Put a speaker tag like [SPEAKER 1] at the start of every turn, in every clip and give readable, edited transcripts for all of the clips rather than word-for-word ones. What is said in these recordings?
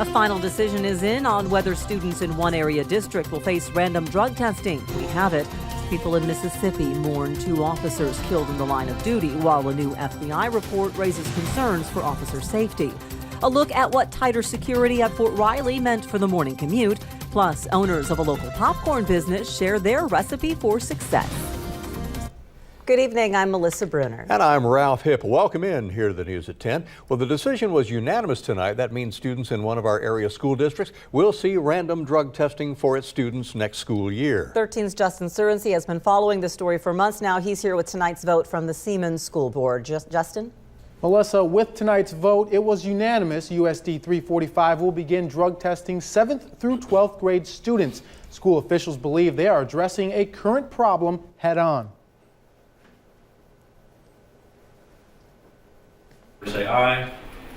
[SPEAKER 1] A final decision is in on whether students in one area district will face random drug testing. We have it. People in Mississippi mourn 2 officers killed in the line of duty, while a new FBI report raises concerns for officer safety. A look at what tighter security at Fort Riley meant for the morning commute. Plus, owners of a local popcorn business share their recipe for success. Good evening, I'm Melissa Bruner.
[SPEAKER 2] And I'm Ralph Hipp. Welcome in here to the news at 10. Well, the decision was unanimous tonight. That means students in one of our area school districts will see random drug testing for its students next school year. 13's
[SPEAKER 1] Justin Surensey has been following the story for months now. He's here with tonight's vote from the Siemens School Board. Justin?
[SPEAKER 3] Melissa, with tonight's vote, it was unanimous. USD 345 will begin drug testing 7th through 12th grade students. School officials believe they are addressing a current problem head on.
[SPEAKER 4] Say aye.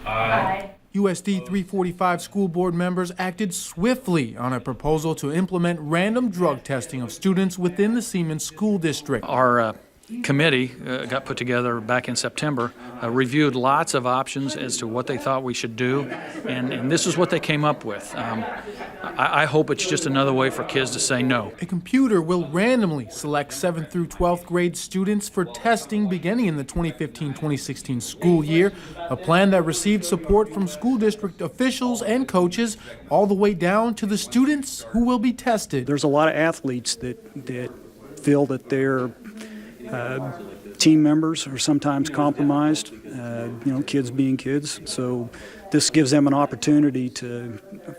[SPEAKER 4] Aye.
[SPEAKER 3] USD 345 school board members acted swiftly on a proposal to implement random drug testing of students within the Siemens School District.
[SPEAKER 5] Our committee got put together back in September, reviewed lots of options as to what they thought we should do, and this is what they came up with. I hope it's just another way for kids to say no.
[SPEAKER 3] A computer will randomly select 7th through 12th grade students for testing beginning in the 2015-2016 school year, a plan that received support from school district officials and coaches all the way down to the students who will be tested.
[SPEAKER 6] There's a lot of athletes that feel that their team members are sometimes compromised, kids being kids. So this gives them an opportunity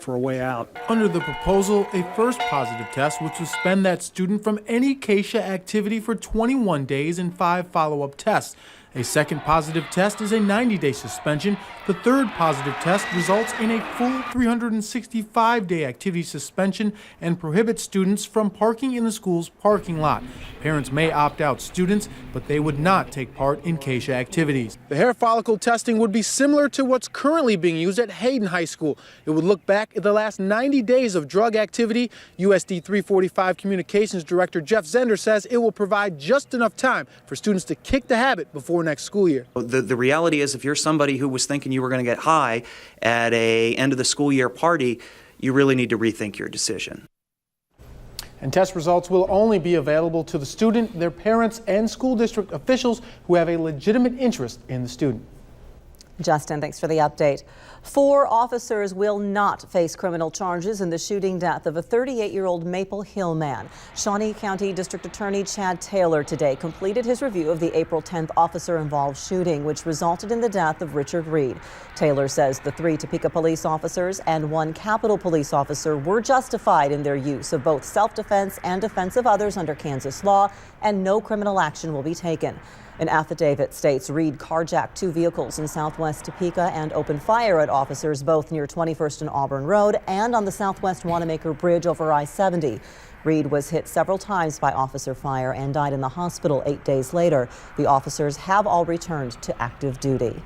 [SPEAKER 6] for a way out.
[SPEAKER 3] Under the proposal, a first positive test would suspend that student from any CASA activity for 21 days and 5 follow-up tests. A second positive test is a 90-day suspension. The third positive test results in a full 365-day activity suspension and prohibits students from parking in the school's parking lot. Parents may opt out students, but they would not take part in CASA activities. The hair follicle testing would be similar to what's currently being used at Hayden High School. It would look back at the last 90 days of drug activity. USD 345 Communications Director Jeff Zender says it will provide just enough time for students to kick the habit before next school year.
[SPEAKER 7] The reality is, if you're somebody who was thinking you were going to get high at a end of the school year party, you really need to rethink your decision.
[SPEAKER 3] And test results will only be available to the student, their parents, and school district officials who have a legitimate interest in the student.
[SPEAKER 1] Justin, thanks for the update. 4 officers will not face criminal charges in the shooting death of a 38-year-old Maple Hill man. Shawnee County District Attorney Chad Taylor today completed his review of the April 10th officer-involved shooting, which resulted in the death of Richard Reed. Taylor says the 3 Topeka police officers and 1 Capitol police officer were justified in their use of both self-defense and defense of others under Kansas law, and no criminal action will be taken. An affidavit states Reed carjacked 2 vehicles in southwest Topeka and opened fire at officers both near 21st and Auburn Road and on the southwest Wanamaker Bridge over I-70. Reed was hit several times by officer fire and died in the hospital 8 days later. The officers have all returned to active duty.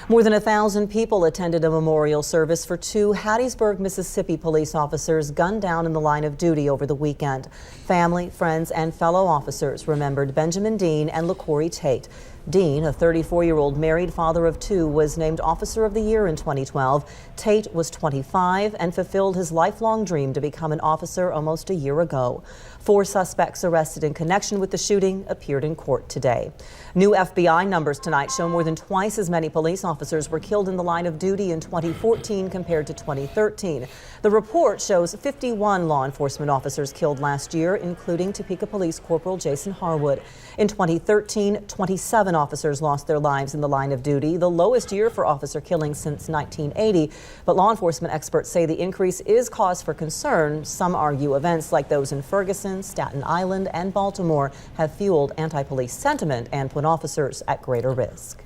[SPEAKER 1] More than 1,000 people attended a memorial service for 2 Hattiesburg, Mississippi police officers gunned down in the line of duty over the weekend. Family, friends, and fellow officers remembered Benjamin Dean and LaCorey Tate. Dean, a 34-year-old married father of 2, was named Officer of the Year in 2012. Tate was 25 and fulfilled his lifelong dream to become an officer almost a year ago. 4 suspects arrested in connection with the shooting appeared in court today. New FBI numbers tonight show more than twice as many police officers were killed in the line of duty in 2014 compared to 2013. The report shows 51 law enforcement officers killed last year, including Topeka Police Corporal Jason Harwood. In 2013, 27 officers lost their lives in the line of duty, the lowest year for officer killings since 1980. But law enforcement experts say the increase is cause for concern. Some argue events like those in Ferguson, Staten Island, and Baltimore have fueled anti-police sentiment and put officers at greater risk.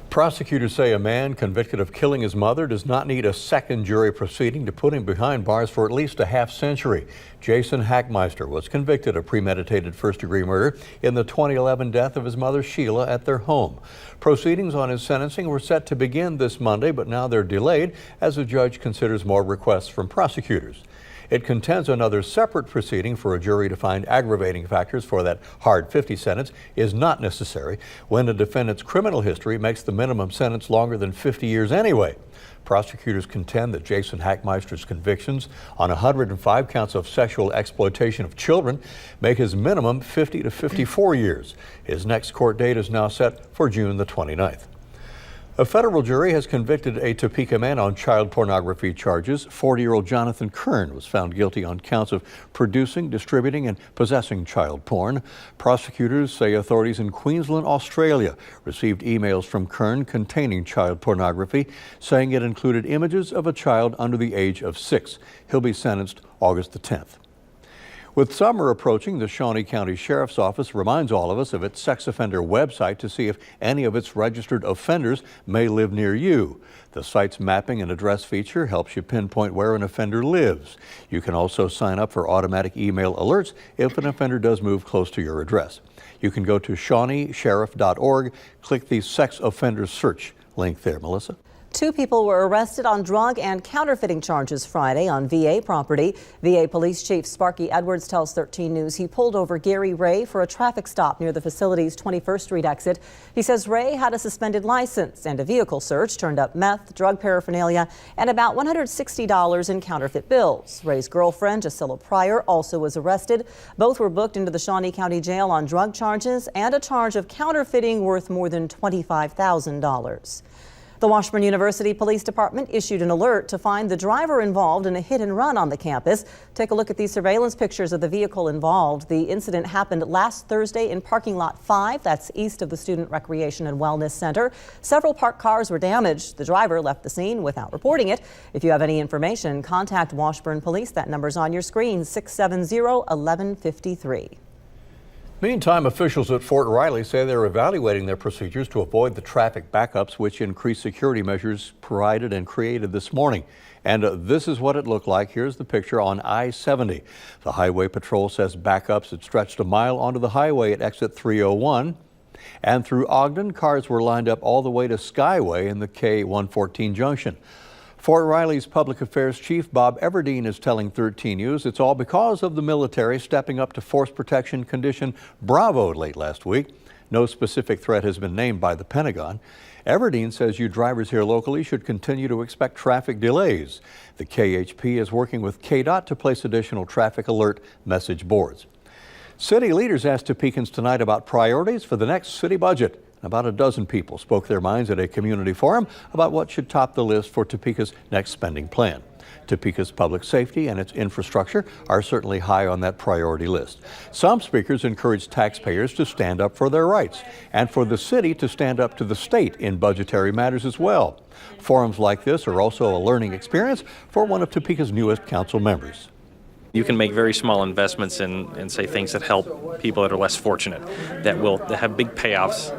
[SPEAKER 2] Prosecutors say a man convicted of killing his mother does not need a second jury proceeding to put him behind bars for at least a half century. Jason Hackmeister was convicted of premeditated first-degree murder in the 2011 death of his mother Sheila at their home. Proceedings on his sentencing were set to begin this Monday, but now they're delayed as the judge considers more requests from prosecutors. It contends another separate proceeding for a jury to find aggravating factors for that hard 50 sentence is not necessary when a defendant's criminal history makes the minimum sentence longer than 50 years anyway. Prosecutors contend that Jason Hackmeister's convictions on 105 counts of sexual exploitation of children make his minimum 50 to 54 years. His next court date is now set for June the 29th. A federal jury has convicted a Topeka man on child pornography charges. 40-year-old Jonathan Kern was found guilty on counts of producing, distributing, and possessing child porn. Prosecutors say authorities in Queensland, Australia, received emails from Kern containing child pornography, saying it included images of a child under the age of 6. He'll be sentenced August the 10th. With summer approaching, the Shawnee County Sheriff's Office reminds all of us of its sex offender website to see if any of its registered offenders may live near you. The site's mapping and address feature helps you pinpoint where an offender lives. You can also sign up for automatic email alerts if an offender does move close to your address. You can go to shawneesheriff.org, click the sex offender search link there. Melissa?
[SPEAKER 1] 2 people were arrested on drug and counterfeiting charges Friday on VA property. VA Police Chief Sparky Edwards tells 13 News he pulled over Gary Ray for a traffic stop near the facility's 21st Street exit. He says Ray had a suspended license, and a vehicle search turned up meth, drug paraphernalia, and about $160 in counterfeit bills. Ray's girlfriend, Jacilla Pryor, also was arrested. Both were booked into the Shawnee County Jail on drug charges and a charge of counterfeiting worth more than $25,000. The Washburn University Police Department issued an alert to find the driver involved in a hit and run on the campus. Take a look at these surveillance pictures of the vehicle involved. The incident happened last Thursday in parking lot 5, that's east of the Student Recreation and Wellness Center. Several parked cars were damaged. The driver left the scene without reporting it. If you have any information, contact Washburn Police. That number's on your screen, 670-1153.
[SPEAKER 2] Meantime, officials at Fort Riley say they're evaluating their procedures to avoid the traffic backups which increased security measures provided and created this morning. And this is what it looked like. Here's the picture on I-70. The Highway Patrol says backups had stretched a mile onto the highway at exit 301. And through Ogden, cars were lined up all the way to Skyway in the K-114 junction. Fort Riley's Public Affairs Chief Bob Everdeen is telling 13 News it's all because of the military stepping up to Force Protection Condition Bravo late last week. No specific threat has been named by the Pentagon. Everdeen says you drivers here locally should continue to expect traffic delays. The KHP is working with KDOT to place additional traffic alert message boards. City leaders asked Topekans tonight about priorities for the next city budget. About a dozen people spoke their minds at a community forum about what should top the list for Topeka's next spending plan. Topeka's public safety and its infrastructure are certainly high on that priority list. Some speakers encouraged taxpayers to stand up for their rights and for the city to stand up to the state in budgetary matters as well. Forums like this are also a learning experience for one of Topeka's newest council members.
[SPEAKER 8] You can make very small investments in say, things that help people that are less fortunate, that have big payoffs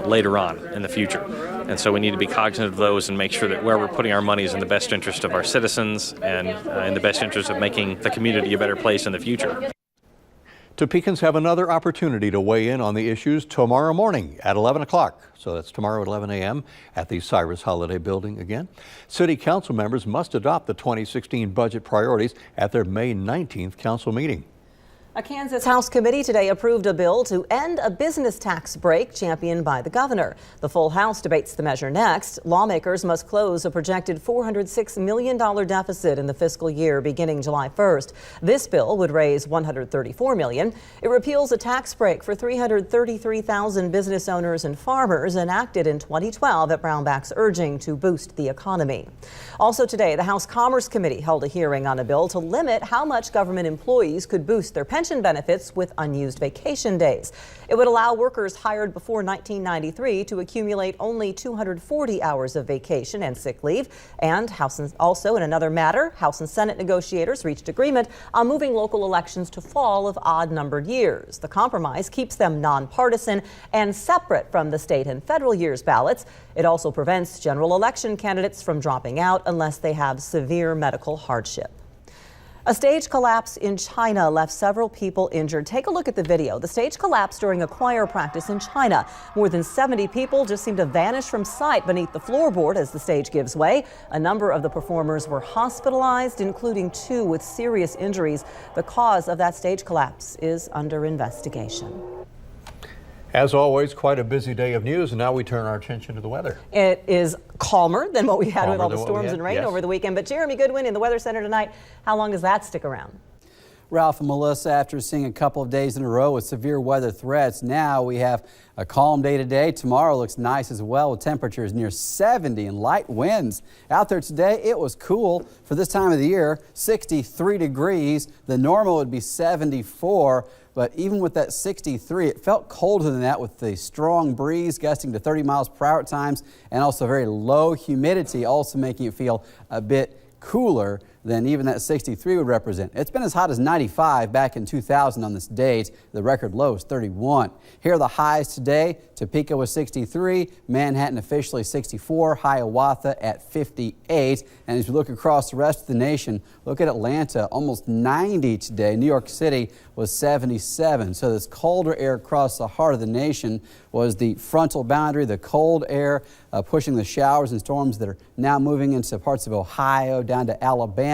[SPEAKER 8] later on in the future. And so we need to be cognizant of those and make sure that where we're putting our money is in the best interest of our citizens and in the best interest of making the community a better place in the future.
[SPEAKER 2] Topekans have another opportunity to weigh in on the issues tomorrow morning at 11 o'clock. So that's tomorrow at 11 a.m. at the Cyrus Holiday Building again. City Council members must adopt the 2016 budget priorities at their May 19th council meeting.
[SPEAKER 1] A Kansas House committee today approved a bill to end a business tax break championed by the governor. The full House debates the measure next. Lawmakers must close a projected $406 million deficit in the fiscal year beginning July 1st. This bill would raise $134 million. It repeals a tax break for 333,000 business owners and farmers enacted in 2012 at Brownback's urging to boost the economy. Also today, the House Commerce Committee held a hearing on a bill to limit how much government employees could boost their pension benefits with unused vacation days. It would allow workers hired before 1993 to accumulate only 240 hours of vacation and sick leave. And also in another matter, House and Senate negotiators reached agreement on moving local elections to fall of odd-numbered years. The compromise keeps them nonpartisan and separate from the state and federal years ballots. It also prevents general election candidates from dropping out unless they have severe medical hardship. A stage collapse in China left several people injured. Take a look at the video. The stage collapsed during a choir practice in China. More than 70 people just seemed to vanish from sight beneath the floorboard as the stage gives way. A number of the performers were hospitalized, including 2 with serious injuries. The cause of that stage collapse is under investigation.
[SPEAKER 2] As always, quite a busy day of news, and now we turn our attention to the weather.
[SPEAKER 1] It is calmer than what we had with all the
[SPEAKER 2] Calmer than what we
[SPEAKER 1] storms
[SPEAKER 2] had,
[SPEAKER 1] and rain
[SPEAKER 2] yes.
[SPEAKER 1] over the weekend. But Jeremy Goodwin in the Weather Center tonight, how long does that stick around?
[SPEAKER 9] Ralph and Melissa, after seeing a couple of days in a row with severe weather threats, now we have a calm day today. Tomorrow looks nice as well with temperatures near 70 and light winds. Out there today, it was cool for this time of the year, 63 degrees. The normal would be 74. But even with that 63, it felt colder than that with the strong breeze gusting to 30 miles per hour at times and also very low humidity, also making it feel a bit cooler than even that 63 would represent. It's been as hot as 95 back in 2000 on this date. The record low is 31. Here are the highs today. Topeka was 63, Manhattan officially 64, Hiawatha at 58. And as we look across the rest of the nation, look at Atlanta, almost 90 today. New York City was 77. So this colder air across the heart of the nation was the frontal boundary, the cold air pushing the showers and storms that are now moving into parts of Ohio down to Alabama.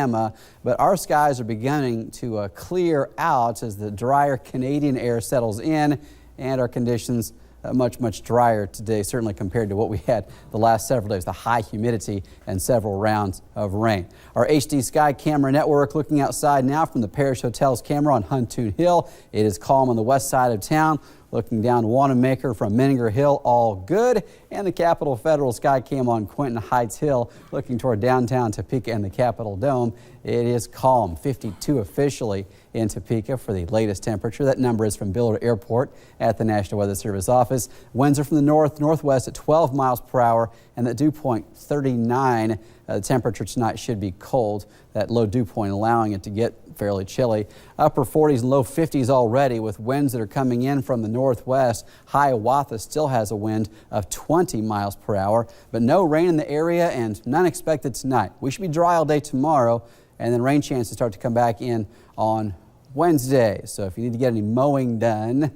[SPEAKER 9] But our skies are beginning to clear out as the drier Canadian air settles in, and our conditions much drier today, certainly compared to what we had the last several days, the high humidity and several rounds of rain. Our HD Sky camera network looking outside now from the Parish Hotel's camera on Huntoon Hill. It is calm on the west side of town. Looking down Wanamaker from Menninger Hill, all good. And the Capitol Federal Sky Cam on Quinton Heights Hill, looking toward downtown Topeka and the Capitol Dome. It is calm, 52 officially in Topeka for the latest temperature. That number is from Billard Airport at the National Weather Service office. Winds are from the northwest at 12 miles per hour, and the dew point 39. The temperature tonight should be cold. That low dew point allowing it to get fairly chilly. Upper 40s and low 50s already with winds that are coming in from the northwest. Hiawatha still has a wind of 20 miles per hour, but no rain in the area and none expected tonight. We should be dry all day tomorrow, and then rain chances start to come back in on Wednesday. So if you need to get any mowing done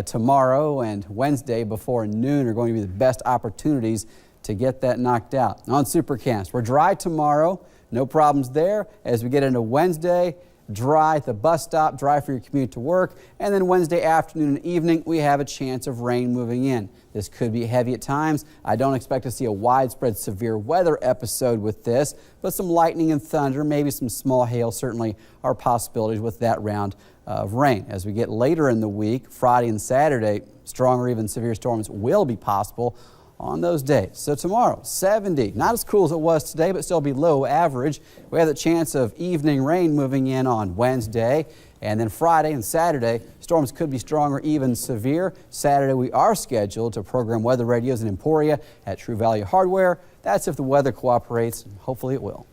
[SPEAKER 9] tomorrow and Wednesday before noon are going to be the best opportunities to get that knocked out. On Supercast, we're dry tomorrow, no problems there. As we get into Wednesday, dry at the bus stop, dry for your commute to work, and then Wednesday afternoon and evening, we have a chance of rain moving in. This could be heavy at times. I don't expect to see a widespread severe weather episode with this, but some lightning and thunder, maybe some small hail certainly are possibilities with that round of rain. As we get later in the week, Friday and Saturday, strong or even severe storms will be possible on those days. So tomorrow, 70, not as cool as it was today, but still below average. We have the chance of evening rain moving in on Wednesday, and then Friday and Saturday, storms could be strong or even severe. Saturday, we are scheduled to program weather radios in Emporia at True Value Hardware. That's if the weather cooperates, and hopefully it will.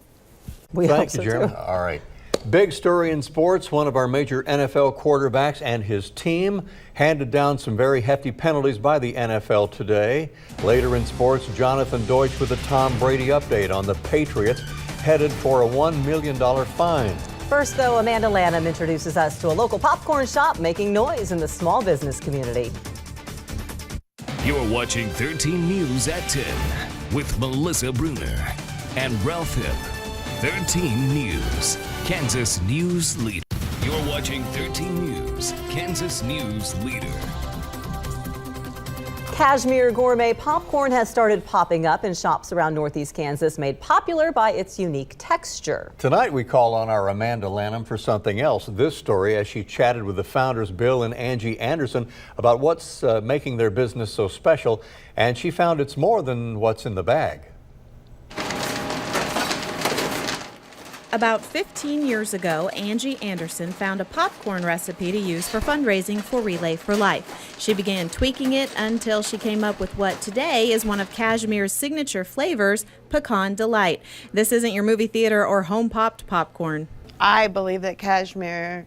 [SPEAKER 2] Thank you, Jeremy. All right. Big story in sports. One of our major NFL quarterbacks and his team handed down some very hefty penalties by the NFL today. Later in sports, Jonathan Deutsch with a Tom Brady update on the Patriots headed for a $1 million fine.
[SPEAKER 1] First, though, Amanda Lanham introduces us to a local popcorn shop making noise in the small business community.
[SPEAKER 10] You're watching 13 News at 10 with Melissa Bruner and Ralph Hipp. 13 News, Kansas News Leader. You're watching 13 News, Kansas News Leader.
[SPEAKER 1] Cashmere gourmet popcorn has started popping up in shops around Northeast Kansas, made popular by its unique texture.
[SPEAKER 2] Tonight we call on our Amanda Lanham for something else. This story as she chatted with the founders Bill and Angie Anderson about what's making their business so special, and she found it's more than what's in the bag.
[SPEAKER 11] About 15 years ago, Angie Anderson found a popcorn recipe to use for fundraising for Relay for Life. She began tweaking it until she came up with what today is one of Cashmere's signature flavors, Pecan Delight. This isn't your movie theater or home popped popcorn.
[SPEAKER 12] I believe that Cashmere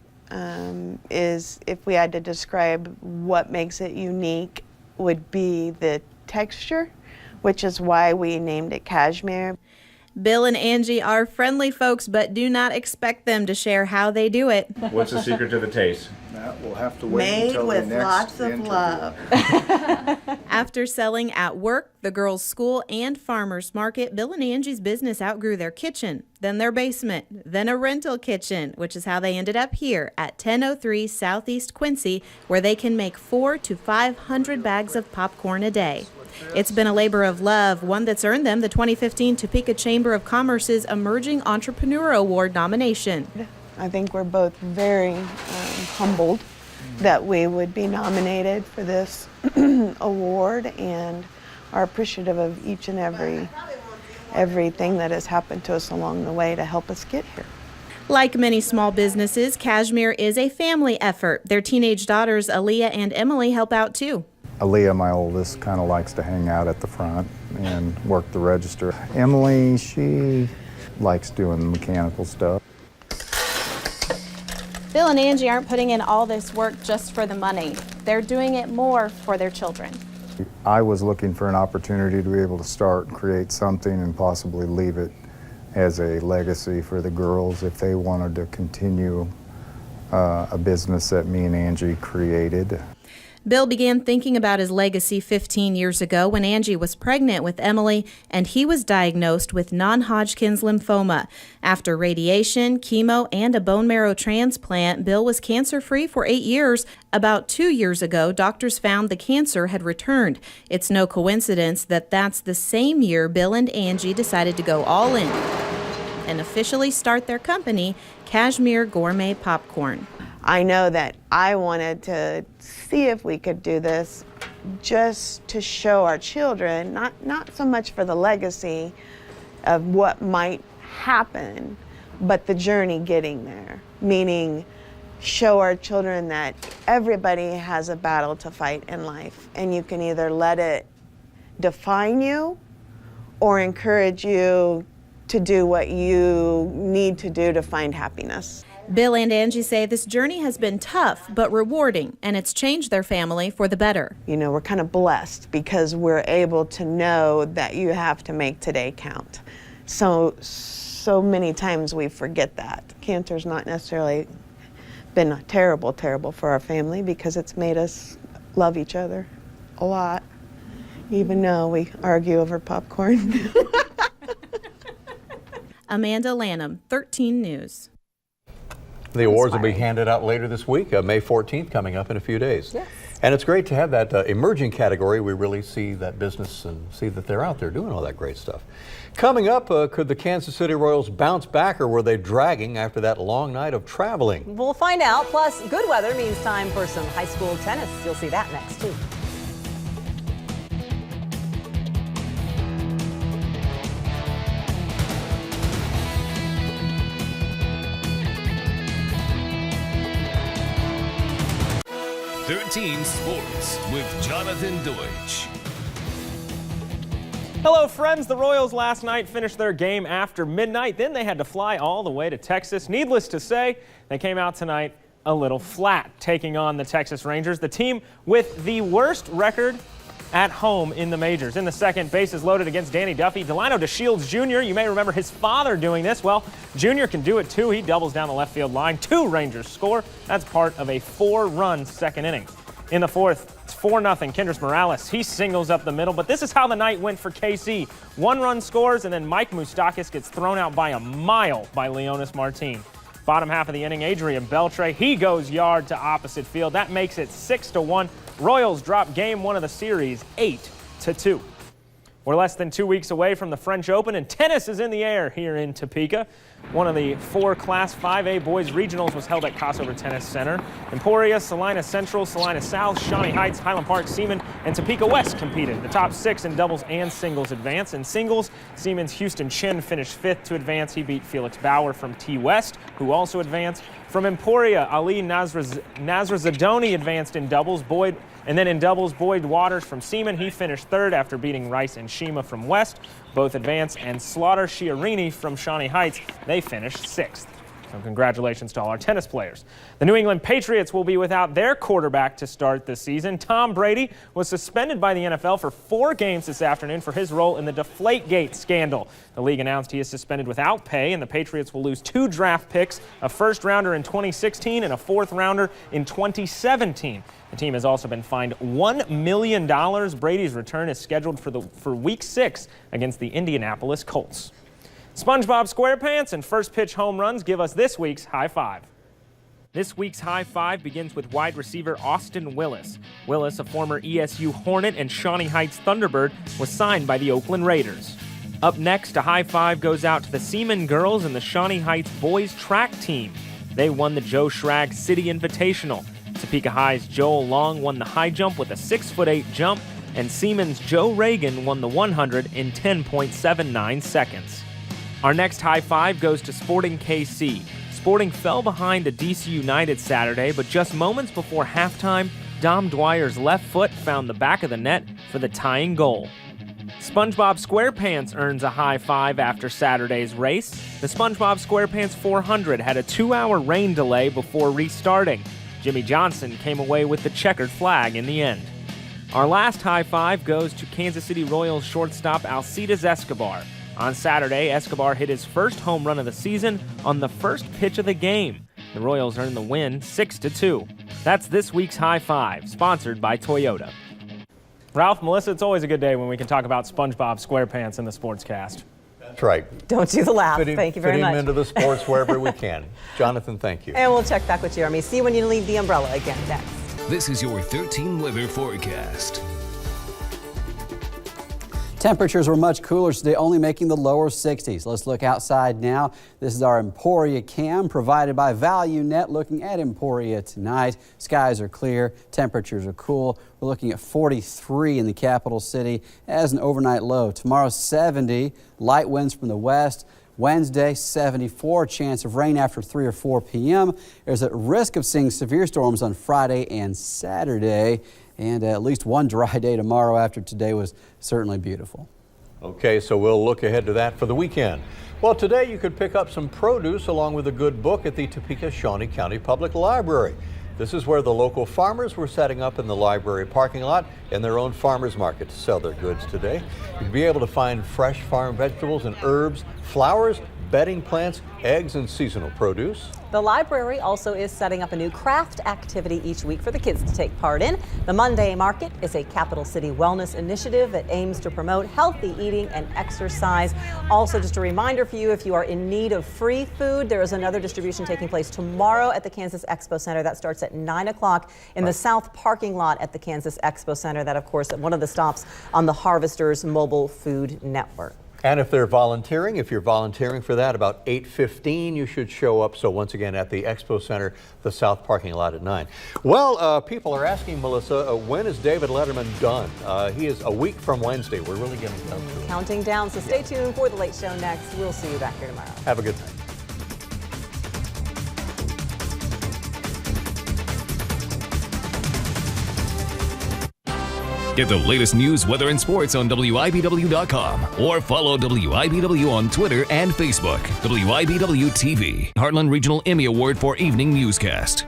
[SPEAKER 12] is, if we had to describe what makes it unique, would be the texture, which is why we named it Cashmere.
[SPEAKER 11] Bill and Angie are friendly folks, but do not expect them to share how they do it.
[SPEAKER 4] What's the secret to the taste?
[SPEAKER 13] We'll have to wait until the next
[SPEAKER 12] lots of
[SPEAKER 13] interview.
[SPEAKER 12] love.
[SPEAKER 11] After selling at work, the girls' school, and farmers market, Bill and Angie's business outgrew their kitchen, then their basement, then a rental kitchen, which is how they ended up here at 1003 Southeast Quincy, where they can make 400 to 500 bags of popcorn a day. It's been a labor of love, one that's earned them the 2015 Topeka Chamber of Commerce's Emerging Entrepreneur Award nomination.
[SPEAKER 12] I think we're both very humbled that we would be nominated for this award, and are appreciative of each and everything that has happened to us along the way to help us get here.
[SPEAKER 11] Like many small businesses, Cashmere is a family effort. Their teenage daughters, Aaliyah and Emily, help out too.
[SPEAKER 13] Aaliyah, my oldest, kind of likes to hang out at the front and work the register. Emily, she likes doing the mechanical stuff.
[SPEAKER 11] Bill and Angie aren't putting in all this work just for the money. They're doing it more for their children.
[SPEAKER 13] I was looking for an opportunity to be able to start and create something and possibly leave it as a legacy for the girls if they wanted to continue a business that me and Angie created.
[SPEAKER 11] Bill began thinking about his legacy 15 years ago when Angie was pregnant with Emily and he was diagnosed with non-Hodgkin's lymphoma. After radiation, chemo, and a bone marrow transplant, Bill was cancer-free for 8 years. About 2 years ago, doctors found the cancer had returned. It's no coincidence that that's the same year Bill and Angie decided to go all in and officially start their company, Cashmere Gourmet Popcorn.
[SPEAKER 12] I know that I wanted to see if we could do this just to show our children, not so much for the legacy of what might happen, but the journey getting there. Meaning, show our children that everybody has a battle to fight in life, and you can either let it define you or encourage you to do what you need to do to find happiness.
[SPEAKER 11] Bill and Angie say this journey has been tough but rewarding, and it's changed their family for the better.
[SPEAKER 12] You know, we're kind of blessed because we're able to know that you have to make today count. So many times we forget that. Cancer's not necessarily been terrible for our family because it's made us love each other a lot, even though we argue over popcorn.
[SPEAKER 11] Amanda Lanham, 13 News.
[SPEAKER 2] The awards will be handed out later this week, May 14th, coming up in a few days.
[SPEAKER 1] Yes.
[SPEAKER 2] And it's great to have that emerging category. We really see that business and see that they're out there doing all that great stuff. Coming up, could the Kansas City Royals bounce back, or were they dragging after that long night of traveling?
[SPEAKER 1] We'll find out. Plus, good weather means time for some high school tennis. You'll see that next, too.
[SPEAKER 10] Sports with Jonathan Deutsch.
[SPEAKER 14] Hello friends, the Royals last night finished their game after midnight. Then they had to fly all the way to Texas. Needless to say, they came out tonight a little flat, taking on the Texas Rangers, the team with the worst record at home in the majors. In the second, bases loaded against Danny Duffy. Delino DeShields Jr., you may remember his father doing this. Well, Jr. can do it too. He doubles down the left field line. 2 Rangers score. That's part of a 4-run second inning. In the fourth, it's 4-0. Kendrys Morales, he singles up the middle, but this is how the night went for KC. 1 run scores, and then Mike Moustakas gets thrown out by a mile by Leonis Martin. Bottom half of the inning, Adrian Beltre, he goes yard to opposite field. That makes it 6-1. Royals drop game 1 of the series 8-2. We're less than 2 weeks away from the French Open, and tennis is in the air here in Topeka. One of the 4 Class 5A boys regionals was held at Crossover Tennis Center. Emporia, Salina Central, Salina South, Shawnee Heights, Highland Park, Seaman, and Topeka West competed. The top 6 in doubles and singles advance. In singles, Seaman's Houston Chin finished 5th to advance. He beat Felix Bauer from T West, who also advanced. From Emporia, Ali Nazrazadoni advanced in doubles. And then in doubles, Boyd Waters from Seaman, he finished 3rd after beating Rice and Shima from West. Both advance, and Slaughter Chiarini from Shawnee Heights, they finished 6th. So congratulations to all our tennis players. The New England Patriots will be without their quarterback to start the season. Tom Brady was suspended by the NFL for 4 games this afternoon for his role in the Deflategate scandal. The league announced he is suspended without pay, and the Patriots will lose 2 draft picks, a first-rounder in 2016 and a fourth-rounder in 2017. The team has also been fined $1 million. Brady's return is scheduled for Week 6 against the Indianapolis Colts. SpongeBob SquarePants and first pitch home runs give us this week's High Five. This week's High Five begins with wide receiver Austin Willis. Willis, a former ESU Hornet and Shawnee Heights Thunderbird, was signed by the Oakland Raiders. Up next, a high five goes out to the Seaman girls and the Shawnee Heights boys track team. They won the Joe Schrag City Invitational. Topeka High's Joel Long won the high jump with a 6'8" jump, and Seaman's Joe Reagan won the 100 in 10.79 seconds. Our next high five goes to Sporting KC. Sporting fell behind to DC United Saturday, but just moments before halftime, Dom Dwyer's left foot found the back of the net for the tying goal. SpongeBob SquarePants earns a high five after Saturday's race. The SpongeBob SquarePants 400 had a 2-hour rain delay before restarting. Jimmy Johnson came away with the checkered flag in the end. Our last high five goes to Kansas City Royals shortstop Alcides Escobar. On Saturday, Escobar hit his first home run of the season on the first pitch of the game. The Royals earned the win 6-2. That's this week's High Five, sponsored by Toyota. Ralph, Melissa, it's always a good day when we can talk about SpongeBob SquarePants in the Sportscast.
[SPEAKER 2] That's right.
[SPEAKER 1] Don't do the laugh. Thank you very much.
[SPEAKER 2] Fit him into the sports wherever we can. Jonathan, thank you.
[SPEAKER 1] And we'll check back with Jeremy. See you when you leave the umbrella again next.
[SPEAKER 10] This is your 13 weather forecast.
[SPEAKER 9] Temperatures were much cooler today, only making the lower 60s. Let's look outside now. This is our Emporia cam provided by ValueNet. Looking at Emporia tonight, skies are clear, temperatures are cool. We're looking at 43 in the capital city as an overnight low. Tomorrow 70, light winds from the west. Wednesday, 74, chance of rain after 3 or 4 p.m. There's a risk of seeing severe storms on Friday and Saturday. And at least one dry day tomorrow after today was certainly beautiful.
[SPEAKER 2] Okay, so we'll look ahead to that for the weekend. Well, today you could pick up some produce along with a good book at the Topeka Shawnee County Public Library. This is where the local farmers were setting up in the library parking lot in their own farmers market to sell their goods today. You'll be able to find fresh farm vegetables and herbs, flowers, bedding plants, eggs, and seasonal produce.
[SPEAKER 1] The library also is setting up a new craft activity each week for the kids to take part in. The Monday Market is a Capital City wellness initiative that aims to promote healthy eating and exercise. Also, just a reminder for you, if you are in need of free food, there is another distribution taking place tomorrow at the Kansas Expo Center. That starts at 9 o'clock in the south parking lot at the Kansas Expo Center. That, of course, at one of the stops on the Harvesters Mobile Food Network.
[SPEAKER 2] And if you're volunteering for that, about 8:15, you should show up. So once again, at the Expo Center, the south parking lot at 9. Well, people are asking, Melissa, when is David Letterman done? He is a week from Wednesday. We're really getting down to it.
[SPEAKER 1] Counting down, so stay tuned for The Late Show next. We'll see you back here tomorrow.
[SPEAKER 2] Have a good night.
[SPEAKER 10] Get the latest news, weather, and sports on WIBW.com or follow WIBW on Twitter and Facebook. WIBW-TV, Heartland Regional Emmy Award for Evening Newscast.